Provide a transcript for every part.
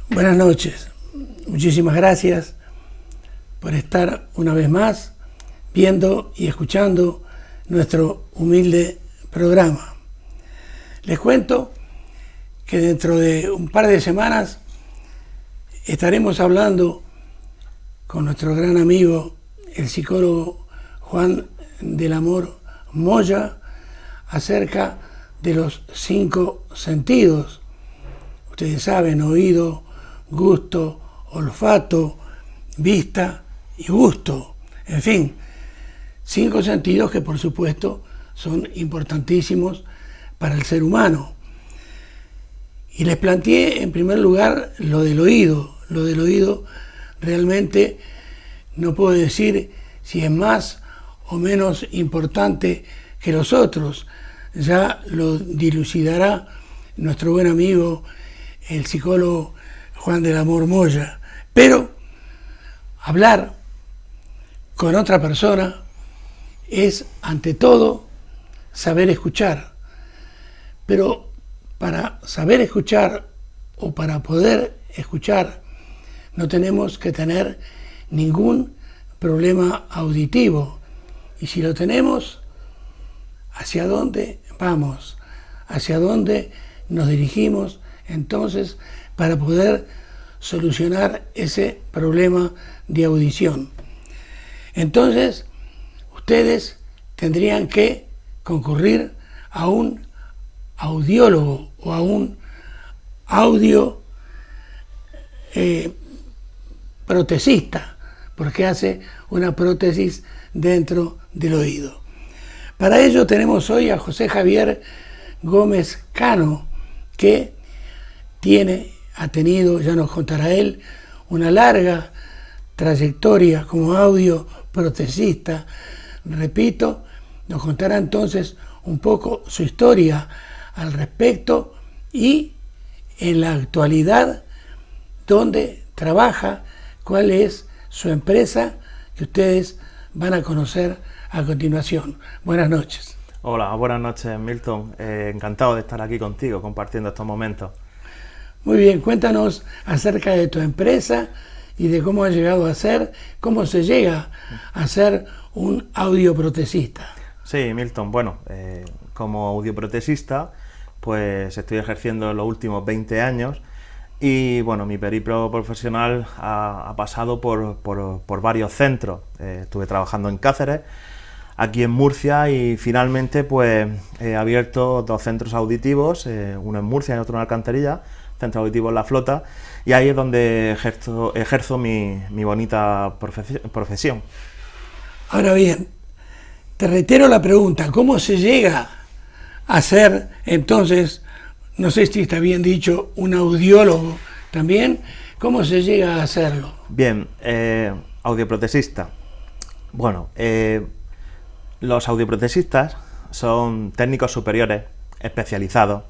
Buenas noches, muchísimas gracias por estar una vez más viendo y escuchando nuestro humilde programa. Les cuento que dentro de un par de semanas estaremos hablando con nuestro gran amigo, el psicólogo Juan del Amor Moya, acerca de los 5 sentidos. Ustedes saben, oído, gusto, olfato, vista y gusto. En fin, 5 sentidos que por supuesto son importantísimos para el ser humano. Y les planteé en primer lugar lo del oído. Lo del oído realmente no puedo decir si es más o menos importante que los otros. Ya lo dilucidará nuestro buen amigo, el psicólogo Juan del Amor Moya. Pero hablar con otra persona es, ante todo, saber escuchar. Pero para saber escuchar o para poder escuchar, no tenemos que tener ningún problema auditivo. Y si lo tenemos, ¿hacia dónde vamos? ¿Hacia dónde nos dirigimos entonces para poder solucionar ese problema de audición? Entonces, ustedes tendrían que concurrir a un audiólogo o a un audio protesista, porque hace una prótesis dentro del oído. Para ello tenemos hoy a José Javier Gómez Cano, que ha tenido, ya nos contará él, una larga trayectoria como audio protesista. Repito, nos contará entonces un poco su historia al respecto y en la actualidad dónde trabaja, cuál es su empresa, que ustedes van a conocer a continuación. Buenas noches. Hola, buenas noches, Milton. Encantado de estar aquí contigo compartiendo estos momentos. Muy bien, cuéntanos acerca de tu empresa y de cómo has llegado a ser, cómo se llega a ser un audioprotesista. Sí, Milton, bueno, como audioprotesista, pues estoy ejerciendo en los últimos 20 años y bueno, mi periplo profesional ha pasado por varios centros. Estuve trabajando en Cáceres, aquí en Murcia, y finalmente pues he abierto 2 centros auditivos, uno en Murcia y otro en Alcantarilla, centro auditivo en La Flota, y ahí es donde ejerzo mi bonita profesión. Ahora bien, te reitero la pregunta, ¿cómo se llega a ser entonces, no sé si está bien dicho, un audiólogo también? ¿Cómo se llega a hacerlo? Bien, audioprotesista. Bueno, los audioprotesistas son técnicos superiores especializados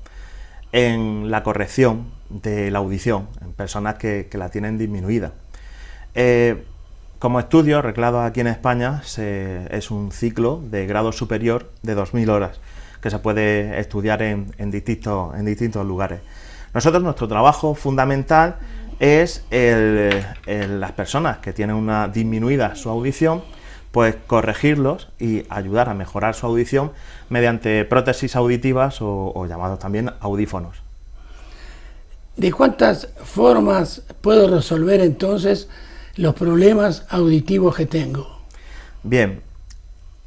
en la corrección de la audición en personas que la tienen disminuida. Como estudio reglado aquí en España es un ciclo de grado superior de 2000 horas que se puede estudiar en distintos lugares. Nuestro trabajo fundamental es las personas que tienen una disminuida su audición, pues corregirlos y ayudar a mejorar su audición mediante prótesis auditivas o llamados también audífonos. ¿De cuántas formas puedo resolver entonces los problemas auditivos que tengo? Bien,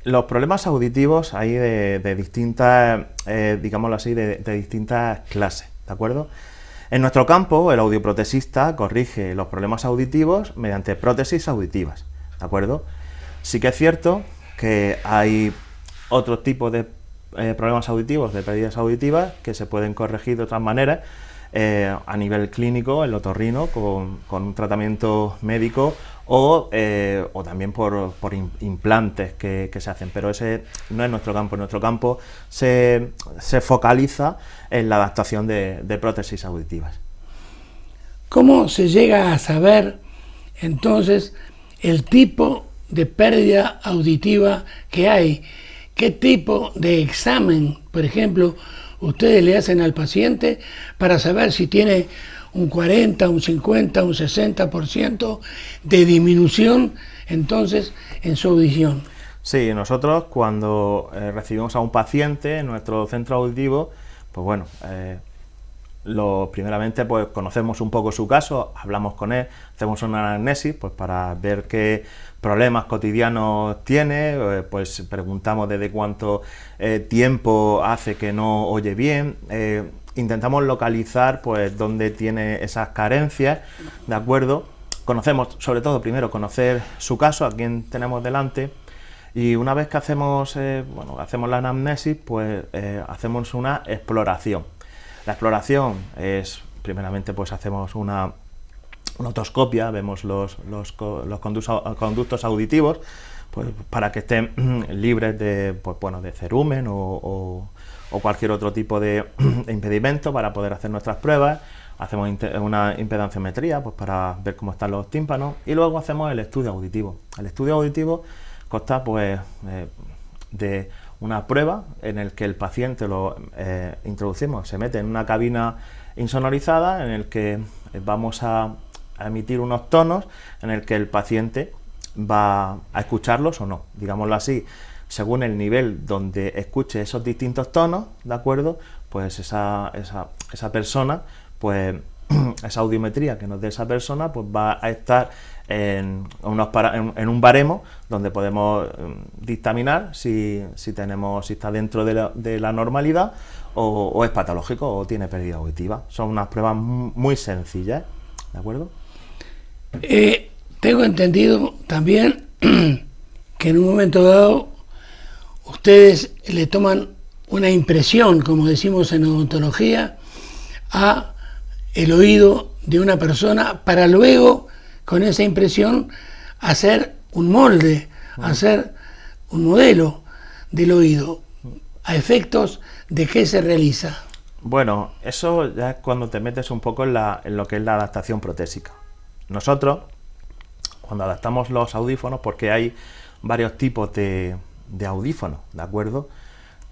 los problemas auditivos hay de distintas, digámoslo así, de distintas clases, ¿de acuerdo? En nuestro campo, el audioprotesista corrige los problemas auditivos mediante prótesis auditivas, ¿de acuerdo? Sí que es cierto que hay otros tipos de problemas auditivos, de pérdidas auditivas, que se pueden corregir de otras maneras, a nivel clínico, el otorrino, con un tratamiento médico o también por implantes que se hacen, pero ese no es nuestro campo. En nuestro campo se focaliza en la adaptación de prótesis auditivas. ¿Cómo se llega a saber entonces el tipo de pérdida auditiva que hay? ¿Qué tipo de examen, por ejemplo, ustedes le hacen al paciente para saber si tiene un 40, un 50, un 60% de disminución entonces en su audición. Sí, nosotros cuando recibimos a un paciente en nuestro centro auditivo, pues bueno, primeramente pues conocemos un poco su caso, hablamos con él, hacemos una anamnesis pues para ver qué problemas cotidianos tiene, pues preguntamos desde cuánto tiempo hace que no oye bien, intentamos localizar pues dónde tiene esas carencias, ¿de acuerdo? Conocemos, sobre todo primero conocer su caso, a quién tenemos delante, y una vez que hacemos la anamnesis, pues hacemos una exploración. La exploración es, primeramente, pues hacemos una otoscopia, vemos los conductos auditivos, pues para que estén libres de, pues, bueno, de cerumen o cualquier otro tipo de impedimento para poder hacer nuestras pruebas. Hacemos una impedanciometría pues para ver cómo están los tímpanos y luego hacemos el estudio auditivo. El estudio auditivo consta pues de una prueba en el que el paciente lo introducimos, se mete en una cabina insonorizada en el que vamos a emitir unos tonos en el que el paciente va a escucharlos o no, digámoslo así, según el nivel donde escuche esos distintos tonos, ¿de acuerdo? Pues esa persona, pues esa audiometría que nos dé esa persona, pues va a estar en un baremo donde podemos dictaminar si está dentro de la normalidad o es patológico o tiene pérdida auditiva. Son unas pruebas muy sencillas, ¿de acuerdo? Tengo entendido también que en un momento dado ustedes le toman una impresión, como decimos en odontología, a el oído de una persona para luego con esa impresión hacer un molde, hacer un modelo del oído. ¿A efectos de qué se realiza? Bueno, eso ya es cuando te metes un poco en lo que es la adaptación protésica. Nosotros, cuando adaptamos los audífonos, porque hay varios tipos de audífonos, ¿de acuerdo?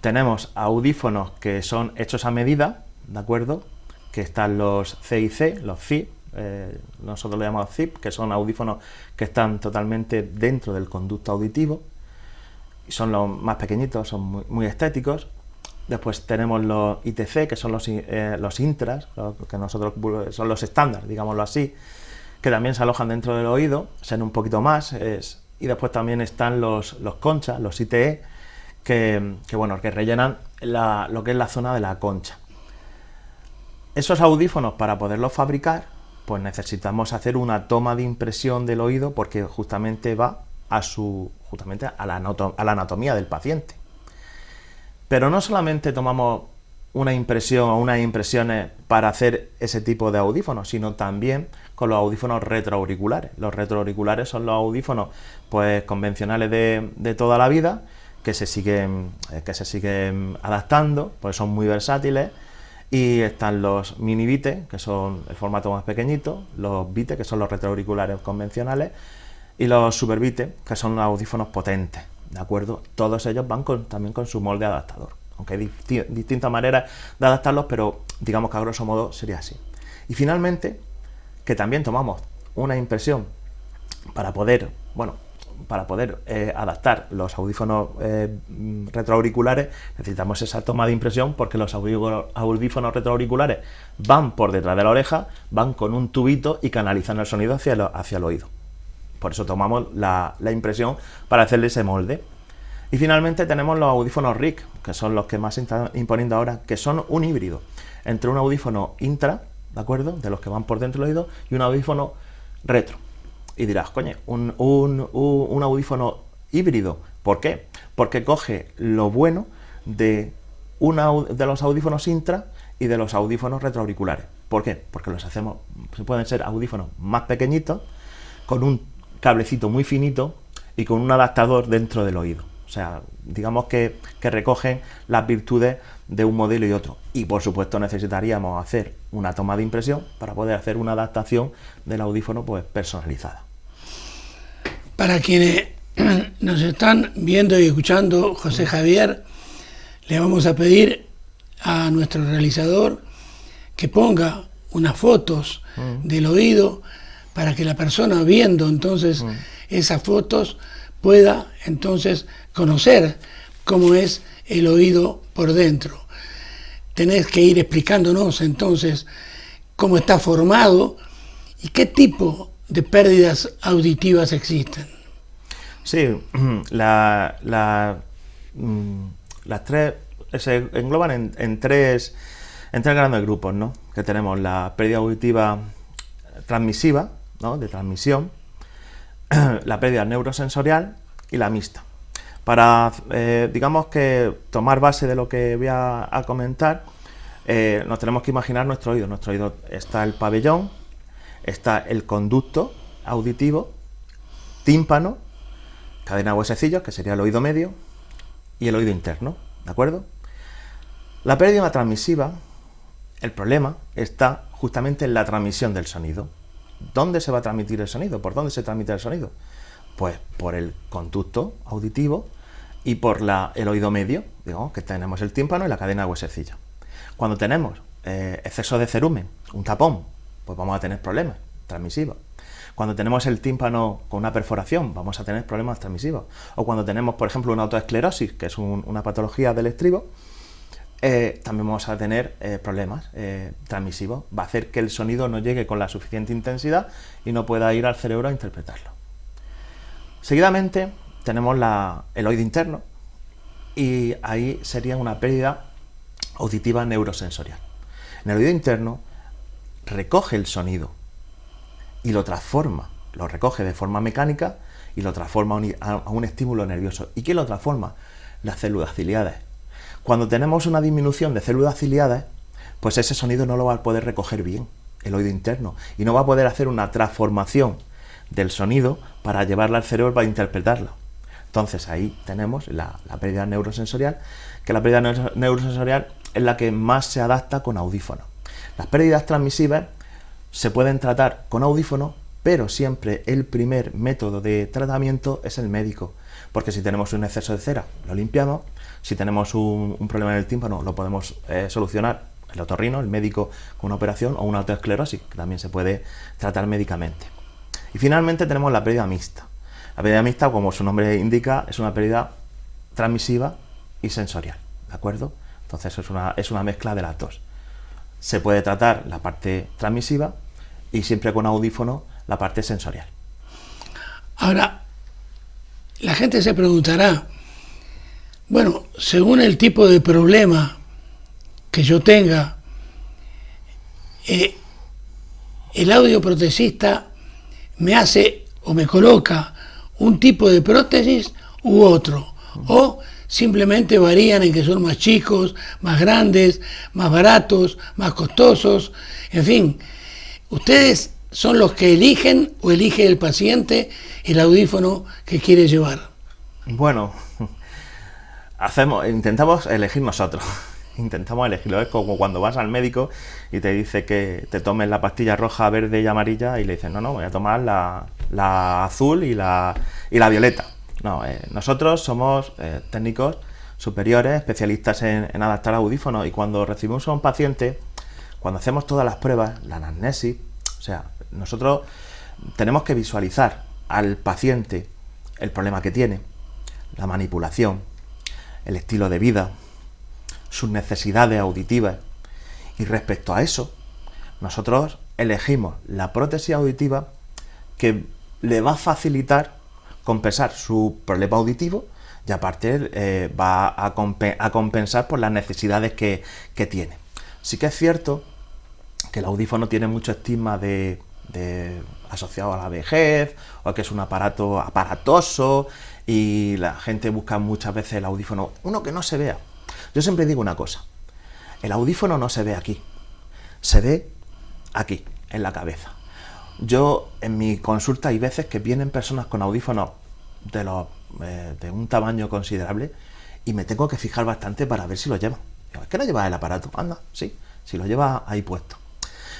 Tenemos audífonos que son hechos a medida, ¿de acuerdo? Que están los CIC, los ZIP, nosotros lo llamamos ZIP, que son audífonos que están totalmente dentro del conducto auditivo, y son los más pequeñitos, son muy estéticos. Después tenemos los ITC, que son los intras, que nosotros son los estándar, digámoslo así, que también se alojan dentro del oído, son un poquito más, y después también están los conchas, los ITE, que rellenan lo que es la zona de la concha. Esos audífonos, para poderlos fabricar, pues necesitamos hacer una toma de impresión del oído, porque justamente va a la anatomía del paciente. Pero no solamente tomamos una impresión o unas impresiones para hacer ese tipo de audífonos, sino también con los audífonos retroauriculares. Los retroauriculares son los audífonos pues convencionales de toda la vida, que se siguen adaptando, pues son muy versátiles. Y están los mini Vite, que son el formato más pequeñito, los Vite, que son los retroauriculares convencionales, y los Super Vite, que son los audífonos potentes, ¿de acuerdo? Todos ellos van también con su molde adaptador, aunque hay distintas maneras de adaptarlos, pero digamos que a grosso modo sería así. Y finalmente, que también tomamos una impresión para poder adaptar los audífonos retroauriculares, necesitamos esa toma de impresión, porque los audífonos retroauriculares van por detrás de la oreja, van con un tubito y canalizan el sonido hacia el oído. Por eso tomamos la impresión para hacerle ese molde. Y finalmente tenemos los audífonos RIC, que son los que más se están imponiendo ahora, que son un híbrido entre un audífono intra, ¿de acuerdo?, de los que van por dentro del oído, y un audífono retro. Y dirás, coño, un audífono híbrido, ¿por qué? Porque coge lo bueno de los audífonos intra y de los audífonos retroauriculares. ¿Por qué? Porque pueden ser audífonos más pequeñitos, con un cablecito muy finito y con un adaptador dentro del oído. O sea, digamos que recogen las virtudes de un modelo y otro. Y por supuesto necesitaríamos hacer una toma de impresión para poder hacer una adaptación del audífono pues personalizada. Para quienes nos están viendo y escuchando, José Javier, le vamos a pedir a nuestro realizador que ponga unas fotos del oído para que la persona viendo entonces esas fotos pueda entonces conocer cómo es el oído por dentro. Tenés que ir explicándonos entonces cómo está formado y qué tipo de pérdidas auditivas existen. Sí, las tres se engloban en tres grandes grupos, ¿no? Que tenemos la pérdida auditiva transmisiva, ¿no? De transmisión, la pérdida neurosensorial y la mixta. Para, digamos que tomar base de lo que voy a comentar, nos tenemos que imaginar nuestro oído. Nuestro oído está el pabellón, está el conducto auditivo, tímpano, cadena de huesecillos, que sería el oído medio, y el oído interno, ¿de acuerdo? La pérdida transmisiva, el problema está justamente en la transmisión del sonido. ¿Dónde se va a transmitir el sonido? ¿Por dónde se transmite el sonido? Pues por el conducto auditivo y por el oído medio, digamos, que tenemos el tímpano y la cadena de huesecillos. Cuando tenemos exceso de cerumen, un tapón, pues vamos a tener problemas transmisivos. Cuando tenemos el tímpano con una perforación, vamos a tener problemas transmisivos. O cuando tenemos, por ejemplo, una autoesclerosis, que es una patología del estribo, también vamos a tener problemas transmisivos. Va a hacer que el sonido no llegue con la suficiente intensidad y no pueda ir al cerebro a interpretarlo. Seguidamente tenemos el oído interno y ahí sería una pérdida auditiva neurosensorial. En el oído interno recoge el sonido y lo transforma, lo recoge de forma mecánica y lo transforma a un estímulo nervioso. ¿Y qué lo transforma? Las células ciliadas. Cuando tenemos una disminución de células ciliadas, pues ese sonido no lo va a poder recoger bien el oído interno y no va a poder hacer una transformación del sonido para llevarla al cerebro para interpretarlo. Entonces ahí tenemos la pérdida neurosensorial, que la pérdida neurosensorial es la que más se adapta con audífonos. Las pérdidas transmisivas se pueden tratar con audífonos, pero siempre el primer método de tratamiento es el médico, porque si tenemos un exceso de cera, lo limpiamos. Si tenemos un problema en el tímpano, lo podemos solucionar el otorrino, el médico, con una operación, o una autoesclerosis, que también se puede tratar médicamente. Y finalmente tenemos la pérdida mixta. La pérdida mixta, como su nombre indica, es una pérdida transmisiva y sensorial, ¿de acuerdo? Entonces es una mezcla de las dos. Se puede tratar la parte transmisiva y siempre con audífono la parte sensorial. Ahora, la gente se preguntará, bueno, según el tipo de problema que yo tenga, el audioprotesista me hace o me coloca un tipo de prótesis u otro, o simplemente varían en que son más chicos, más grandes, más baratos, más costosos, en fin, ustedes son los que eligen o elige el paciente el audífono que quiere llevar. Bueno, intentamos elegir nosotros. Intentamos elegirlo. Es como cuando vas al médico y te dice que te tomes la pastilla roja, verde y amarilla y le dices, no, voy a tomar la azul y la violeta. No, nosotros somos técnicos superiores, especialistas en adaptar audífonos, y cuando recibimos a un paciente, cuando hacemos todas las pruebas, la anamnesis, o sea, nosotros tenemos que visualizar al paciente el problema que tiene, la manipulación, el estilo de vida, sus necesidades auditivas, y respecto a eso, nosotros elegimos la prótesis auditiva que le va a facilitar compensar su problema auditivo, y aparte va a compensar por las necesidades que tiene. Sí que es cierto que el audífono tiene mucho estigma asociado a la vejez, o que es un aparato aparatoso, y la gente busca muchas veces el audífono, uno que no se vea. Yo siempre digo una cosa, el audífono no se ve aquí, se ve aquí, en la cabeza. Yo en mi consulta hay veces que vienen personas con audífonos de un tamaño considerable y me tengo que fijar bastante para ver si lo llevan. Digo, ¿es que no llevas el aparato? Anda, sí, si lo llevas ahí puesto.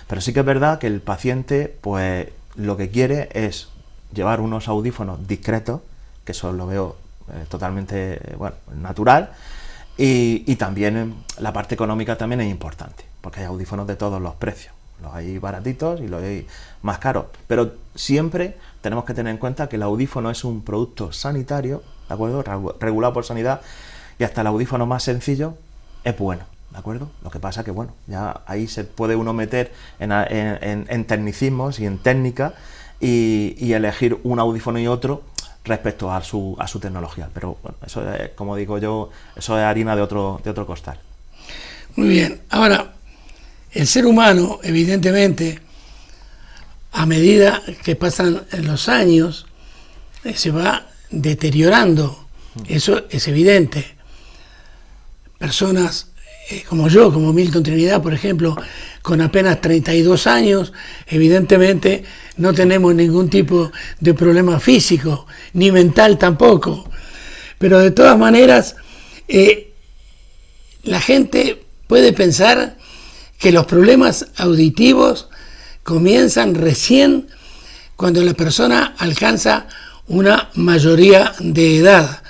Pero sí que es verdad que el paciente, pues lo que quiere es llevar unos audífonos discretos, que eso lo veo totalmente natural, y también la parte económica también es importante, porque hay audífonos de todos los precios. Los hay baratitos y los hay más caros. Pero siempre tenemos que tener en cuenta que el audífono es un producto sanitario, ¿de acuerdo? Regulado por sanidad, y hasta el audífono más sencillo es bueno, ¿de acuerdo? Lo que pasa que, bueno, ya ahí se puede uno meter en tecnicismos y en técnica y elegir un audífono y otro respecto a su tecnología. Pero bueno, eso es, como digo yo, eso es harina de otro costal. Muy bien. Ahora, el ser humano, evidentemente, a medida que pasan los años, se va deteriorando. Eso es evidente. Personas como yo, como Milton Trinidad, por ejemplo, con apenas 32 años, evidentemente no tenemos ningún tipo de problema físico, ni mental tampoco. Pero de todas maneras, la gente puede pensar que los problemas auditivos comienzan recién cuando la persona alcanza una mayoría de edad.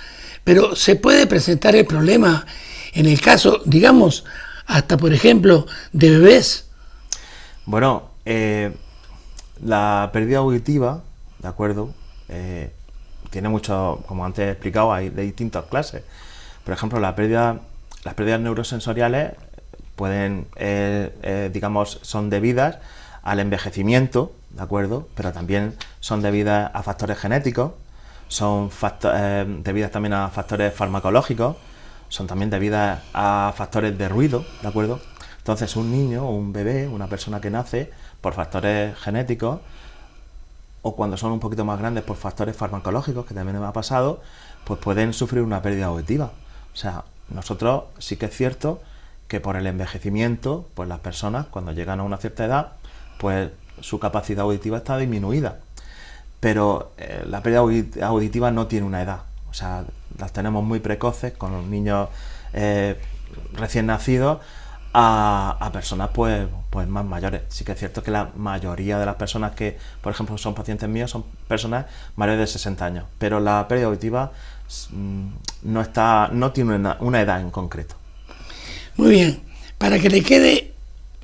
Pero se puede presentar el problema en el caso, digamos, hasta por ejemplo, de bebés. Bueno, la pérdida auditiva, ¿de acuerdo? Tiene mucho, como antes he explicado, hay de distintas clases. Por ejemplo, las pérdidas neurosensoriales pueden, digamos, son debidas al envejecimiento, ¿de acuerdo? Pero también son debidas a factores genéticos, son debidas también a factores farmacológicos, son también debidas a factores de ruido, ¿de acuerdo? Entonces un niño o un bebé, una persona que nace por factores genéticos, o cuando son un poquito más grandes por factores farmacológicos, que también me ha pasado, pues pueden sufrir una pérdida auditiva. O sea, nosotros sí que es cierto que por el envejecimiento, pues las personas cuando llegan a una cierta edad, pues su capacidad auditiva está disminuida. Pero la pérdida auditiva no tiene una edad. O sea, las tenemos muy precoces con los niños recién nacidos a personas pues más mayores. Sí que es cierto que la mayoría de las personas que, por ejemplo, son pacientes míos son personas mayores de 60 años. Pero la pérdida auditiva no tiene una edad en concreto. Muy bien. Para que le quede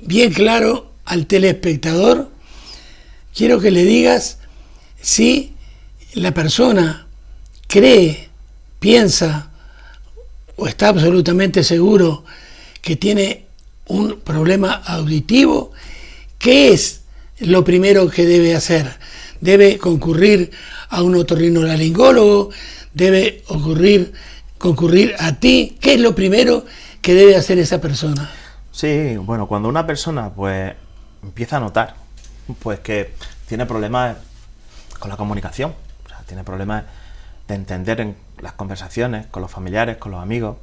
bien claro al telespectador, quiero que le digas si la persona cree, piensa o está absolutamente seguro que tiene un problema auditivo, ¿qué es lo primero que debe hacer? ¿Debe concurrir a un otorrinolaringólogo? ¿Debe concurrir a ti? ¿Qué es lo primero que debe hacer esa persona? Sí, bueno, cuando una persona pues empieza a notar pues que tiene problemas con la comunicación, o sea, tiene problemas de entender en las conversaciones con los familiares, con los amigos,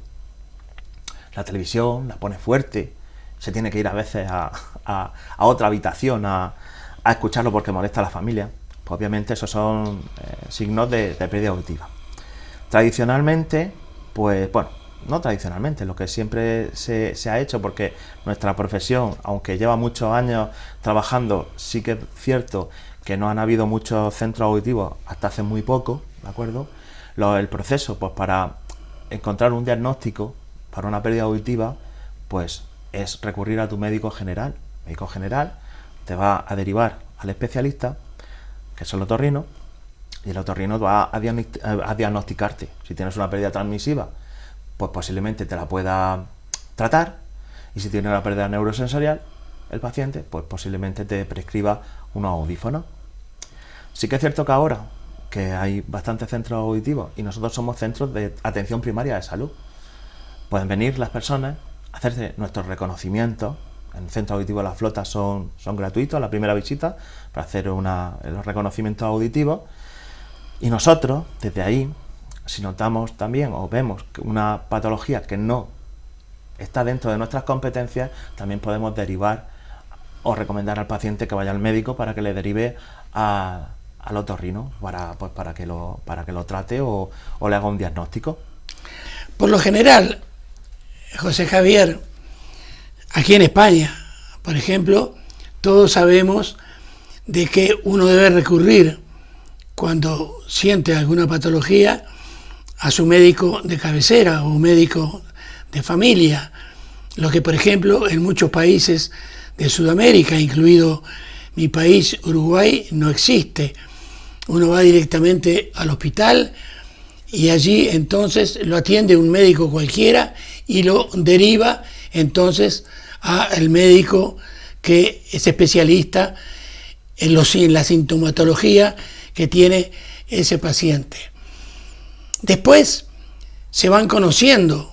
la televisión la pone fuerte, se tiene que ir a veces a otra habitación a escucharlo porque molesta a la familia, pues obviamente esos son signos de pérdida auditiva. Tradicionalmente, pues bueno, no tradicionalmente, lo que siempre se ha hecho, porque nuestra profesión, aunque lleva muchos años trabajando, sí que es cierto que no han habido muchos centros auditivos hasta hace muy poco, ¿de acuerdo? El proceso, pues para encontrar un diagnóstico para una pérdida auditiva, pues es recurrir a tu médico general. El médico general te va a derivar al especialista, que es el otorrino, y el otorrino va a diagnosticarte. Si tienes una pérdida transmisiva, pues posiblemente te la pueda tratar, y si tienes una pérdida neurosensorial, el paciente, pues posiblemente te prescriba unos audífonos. Sí que es cierto que ahora que hay bastantes centros auditivos y nosotros somos centros de atención primaria de salud, pueden venir las personas a hacerse nuestros reconocimientos. En el centro auditivo de La Flota son gratuitos la primera visita para hacer los reconocimientos auditivos, y nosotros desde ahí, si notamos también o vemos que una patología que no está dentro de nuestras competencias, también podemos derivar o recomendar al paciente que vaya al médico para que le derive al otorrino para que lo trate o le haga un diagnóstico. Por lo general, José Javier, aquí en España, por ejemplo, todos sabemos de que uno debe recurrir cuando siente alguna patología a su médico de cabecera o médico de familia, lo que por ejemplo en muchos países de Sudamérica, incluido mi país, Uruguay, no existe. Uno va directamente al hospital y allí entonces lo atiende un médico cualquiera y lo deriva entonces al médico que es especialista en la sintomatología que tiene ese paciente. Después se van conociendo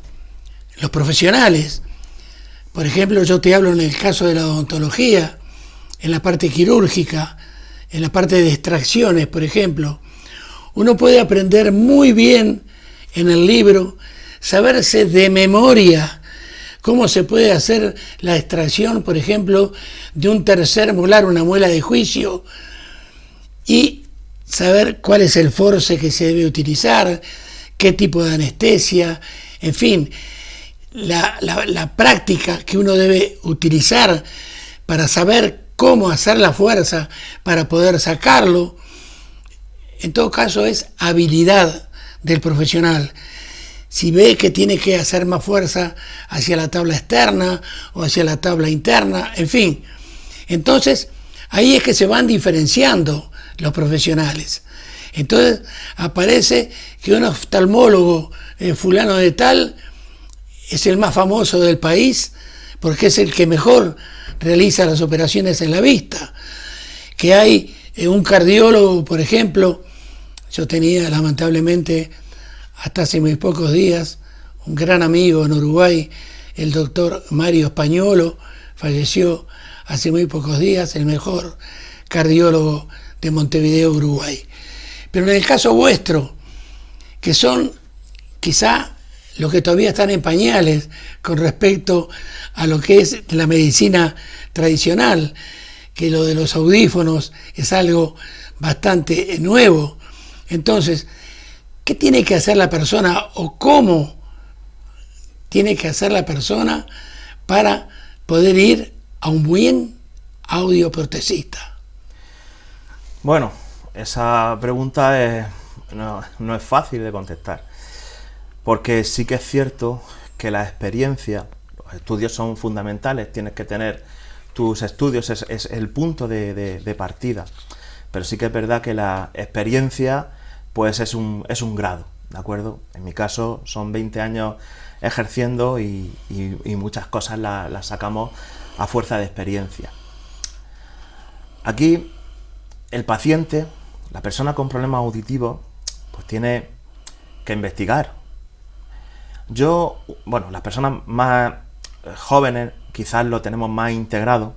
los profesionales. Por ejemplo, yo te hablo en el caso de la odontología, en la parte quirúrgica, en la parte de extracciones, por ejemplo. Uno puede aprender muy bien en el libro, saberse de memoria cómo se puede hacer la extracción, por ejemplo, de un tercer molar, una muela de juicio, y saber cuál es el force que se debe utilizar, qué tipo de anestesia, en fin, la práctica que uno debe utilizar para saber cómo hacer la fuerza para poder sacarlo. En todo caso es habilidad del profesional. Si ve que tiene que hacer más fuerza hacia la tabla externa o hacia la tabla interna, en fin. Entonces, ahí es que se van diferenciando los profesionales. Entonces, aparece que un oftalmólogo fulano de tal es el más famoso del país porque es el que mejor realiza las operaciones en la vista. Que hay un cardiólogo, por ejemplo, yo tenía lamentablemente hasta hace muy pocos días un gran amigo en Uruguay, el doctor Mario Españolo, falleció hace muy pocos días, el mejor cardiólogo de Montevideo, Uruguay. Pero en el caso vuestro, que son quizá los que todavía están en pañales con respecto a lo que es la medicina tradicional, que lo de los audífonos es algo bastante nuevo. Entonces, ¿qué tiene que hacer la persona o cómo tiene que hacer la persona para poder ir a un buen audioprotesista? Bueno, esa pregunta no es fácil de contestar, porque sí que es cierto que la experiencia, los estudios son fundamentales, tienes que tener tus estudios, es el punto de partida, pero sí que es verdad que la experiencia pues es un grado, ¿de acuerdo? En mi caso son 20 años ejerciendo y muchas cosas las sacamos a fuerza de experiencia. Aquí el paciente, la persona con problemas auditivos, pues tiene que investigar. Las personas más jóvenes quizás lo tenemos más integrado,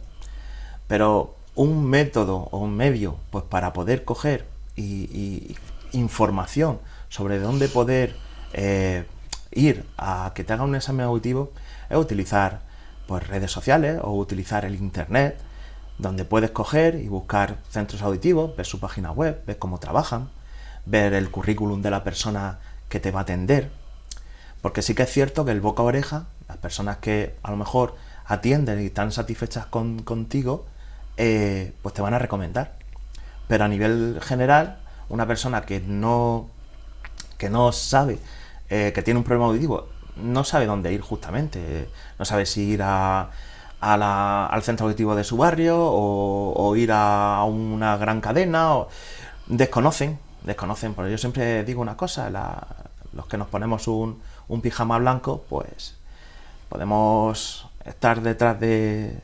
pero un método o un medio pues para poder coger y información sobre dónde poder ir a que te haga un examen auditivo es utilizar pues redes sociales o utilizar el internet, donde puedes coger y buscar centros auditivos, ver su página web, ver cómo trabajan, ver el currículum de la persona que te va a atender, porque sí que es cierto que el boca a oreja, las personas que a lo mejor atienden y están satisfechas contigo, pues te van a recomendar, pero a nivel general, una persona que no sabe, que tiene un problema auditivo, no sabe dónde ir justamente, no sabe si ir al centro auditivo de su barrio o ir a una gran cadena, desconocen, porque yo siempre digo una cosa, los que nos ponemos un pijama blanco, pues podemos estar detrás de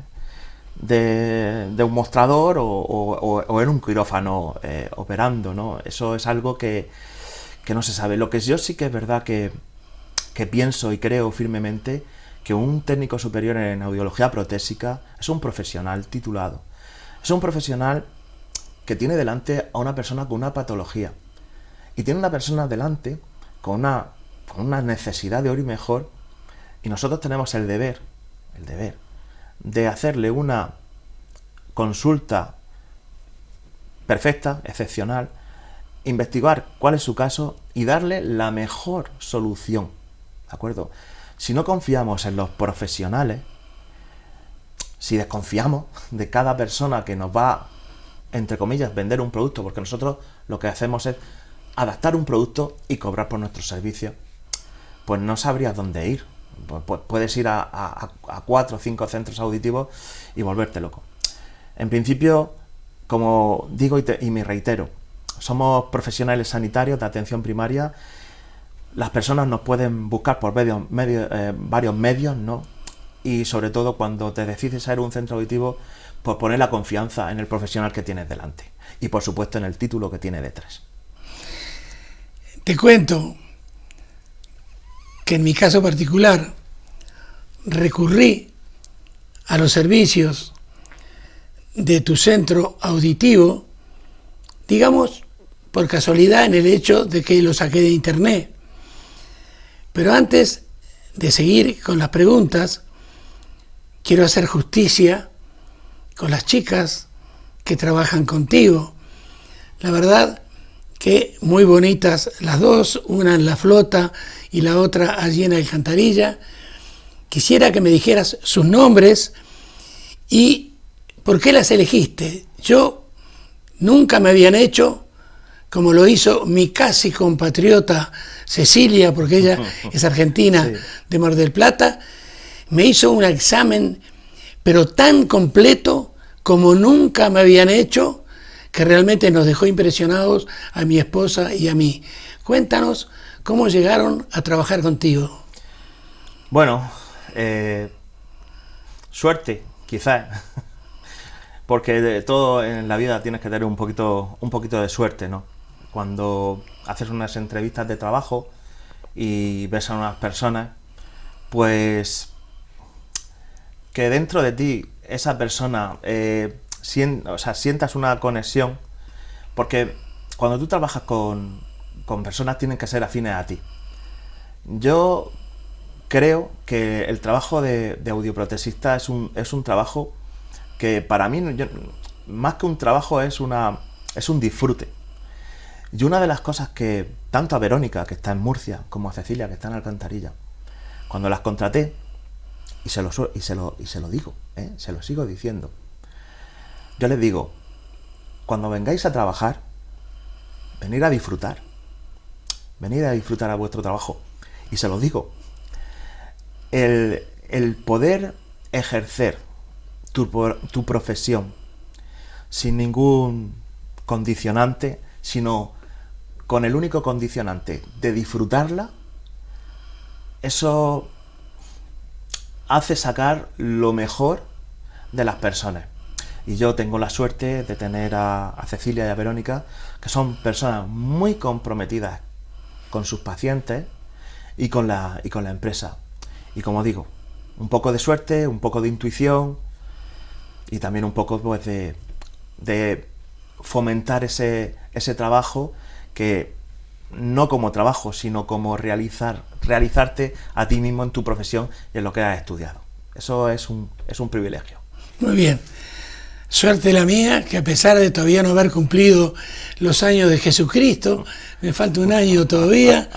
un mostrador o en un quirófano operando, ¿no? Eso es algo que no se sabe. Lo que yo sí que es verdad que pienso y creo firmemente que un técnico superior en audiología protésica es un profesional titulado. Es un profesional que tiene delante a una persona con una patología y tiene una persona delante con una necesidad de oír mejor, y nosotros tenemos el deber de hacerle una consulta perfecta, excepcional, investigar cuál es su caso y darle la mejor solución, ¿de acuerdo? Si no confiamos en los profesionales, si desconfiamos de cada persona que nos va, entre comillas, vender un producto, porque nosotros lo que hacemos es adaptar un producto y cobrar por nuestros servicios, pues no sabrías dónde ir. pues puedes ir a 4 o 5 centros auditivos y volverte loco. En principio, como digo y me reitero, somos profesionales sanitarios de atención primaria. Las personas nos pueden buscar por varios medios, ¿no? Y sobre todo cuando te decides a ir a un centro auditivo, pues poner la confianza en el profesional que tienes delante y por supuesto en el título que tiene detrás. Te cuento que en mi caso particular recurrí a los servicios de tu centro auditivo, digamos, por casualidad en el hecho de que lo saqué de internet. Pero antes de seguir con las preguntas, quiero hacer justicia con las chicas que trabajan contigo. La verdad que muy bonitas las dos, una en La Flota y la otra allí en Alcantarilla. Quisiera que me dijeras sus nombres y por qué las elegiste. Yo nunca me habían hecho, como lo hizo mi casi compatriota Cecilia, porque ella es argentina, sí, de Mar del Plata, me hizo un examen, pero tan completo como nunca me habían hecho, que realmente nos dejó impresionados a mi esposa y a mí. Cuéntanos cómo llegaron a trabajar contigo. Bueno, suerte, quizás, porque de todo en la vida tienes que tener un poquito de suerte, ¿no? Cuando haces unas entrevistas de trabajo y ves a unas personas, pues que dentro de ti esa persona sientas una conexión, porque cuando tú trabajas con personas tienen que ser afines a ti. Yo creo que el trabajo de audioprotesista es un trabajo que para mí, más que un trabajo, es un disfrute. Y una de las cosas que tanto a Verónica, que está en Murcia, como a Cecilia, que está en Alcantarilla, cuando las contraté, y se lo digo, se lo sigo diciendo, yo les digo, cuando vengáis a trabajar, venid a disfrutar a vuestro trabajo. Y se lo digo, el poder ejercer tu profesión sin ningún condicionante, sino con el único condicionante de disfrutarla, eso hace sacar lo mejor de las personas. Y yo tengo la suerte de tener a Cecilia y a Verónica, que son personas muy comprometidas con sus pacientes y con la empresa. Y como digo, un poco de suerte, un poco de intuición y también un poco pues de fomentar ese trabajo, que no como trabajo, sino como realizarte a ti mismo en tu profesión y en lo que has estudiado. Eso es un privilegio. Muy bien. Suerte la mía, que a pesar de todavía no haber cumplido los años de Jesucristo, me falta un año todavía,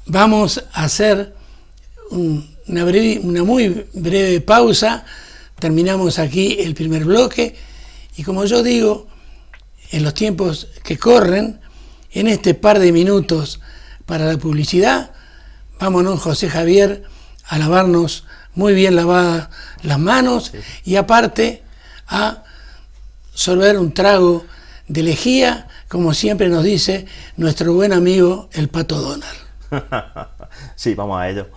vamos a hacer una muy breve pausa. Terminamos aquí el primer bloque y, como yo digo, en los tiempos que corren, en este par de minutos para la publicidad, vámonos, José Javier, a lavarnos muy bien lavadas las manos, sí, y aparte a sorber un trago de lejía, como siempre nos dice nuestro buen amigo el Pato Donald. Sí, vamos a ello.